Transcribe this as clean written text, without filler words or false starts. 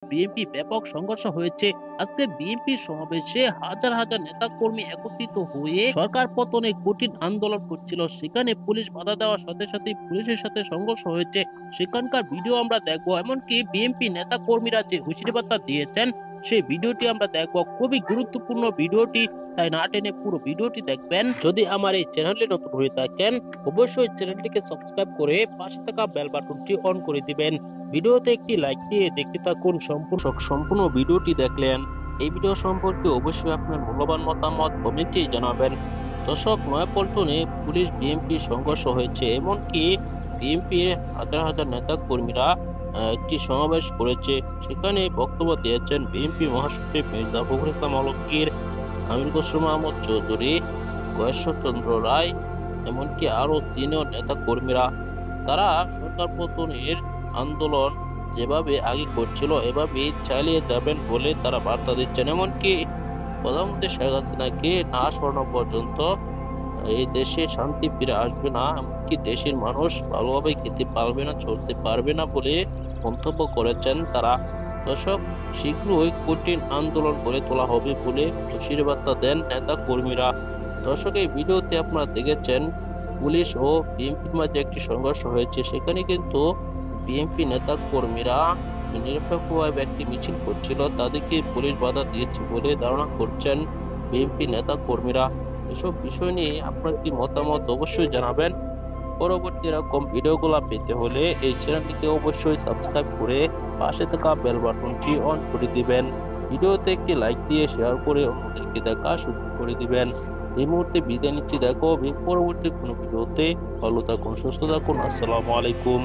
BNP ব্যাপক সংঘর্ষ হয়েছে। আজকে বিএনপি সমাবেশে হাজার হাজার নেতা কর্মী একত্রিত হয়ে সরকার পতনে কঠিন আন্দোলন করছিল। সেখানে পুলিশ বাধা দেওয়ার সাথে সাথে পুলিশের সাথে সংঘর্ষ হয়েছে। সেখানকার ভিডিও আমরা দেখবো, এমনকি বিএনপি নেতা কর্মীরা যে হুঁশিয়ারি বার্তা দিয়েছেন সেই ভিডিওটি আমরা দেখবো। খুবই গুরুত্বপূর্ণ ভিডিওটি, তাই না টেনে পুরো ভিডিওটি দেখবেন। যদি আমার এই চ্যানেলে নতুন হয়ে থাকেন অবশ্যই চ্যানেলটিকে সাবস্ক্রাইব করে পাশে থাকা বেল বাটনটি অন করে দিবেন। ভিডিওতে একটি লাইক দিয়ে দেখতে থাকুন। সম্পূর্ণ ভিডিওটি দেখলেন, এই ভিডিও সম্পর্কে অবশ্যই আপনার মূল্যবান মতামত কমেন্টে জানাবেন। দর্শক, নয়াপল্টনে পুলিশ বিএনপি সংঘর্ষ হয়েছে, এমনকি বিএনপির হাজার হাজার নেতা কর্মীরা একটি সমাবেশ করেছে। সেখানে বক্তব্য দিয়েছেন বিএনপি মহাসচিব মির্জা ফখরুল ইসলাম আলমগীর, আমির খসরু মাহমুদ চৌধুরী, গয়েশ্বরচন্দ্র রায়, এমনকি আরো সিনিয়র নেতা কর্মীরা। তারা সরকার পতনের আন্দোলন যেভাবে আগে করছিল এভাবে চালিয়ে যাবেন বলে তারা বার্তা দিচ্ছেন। এমনকি প্রধানমন্ত্রী শেখ হাসিনাকে না সরানো পর্যন্ত এই দেশে শান্তি ফিরে আসবে না, এমনকি দেশের মানুষ ভালোভাবে খেতে পারবে না, চলতে পারবে না বলে মন্তব্য করেছেন তারা। দর্শক, শীঘ্রই কঠিন আন্দোলন গড়ে তোলা হবে বলে হুঁশিয়ারি বার্তা দেন নেতা কর্মীরা। দর্শক, এই ভিডিওতে আপনারা দেখেছেন পুলিশ ও বিএনপির মাঝে একটি সংঘর্ষ হয়েছে। সেখানে কিন্তু বিএনপি নেতা কর্মীরা নিরপেক্ষভাবে একটি মিছিল করছিল, তাদেরকে পুলিশ বাধা দিয়েছে বলে ধারণা করছেন বিএনপি নেতা কর্মীরা। এসব বিষয় নিয়ে আপনার কি মতামত অবশ্যই জানাবেন। পরবর্তী এরকম ভিডিওগুলো পেতে হলে এই চ্যানেলটিকে অবশ্যই সাবস্ক্রাইব করে পাশে থাকা বেল বাটনটি অন করে দিবেন। ভিডিওতে একটি লাইক দিয়ে শেয়ার করে অন্যদেরকে দেখা শুরু করে দিবেন। এই মুহূর্তে বিদায় নিচ্ছি, দেখা হবে পরবর্তী কোনো ভিডিওতে। ভালো থাকুন, সুস্থ থাকুন, আসসালামু আলাইকুম।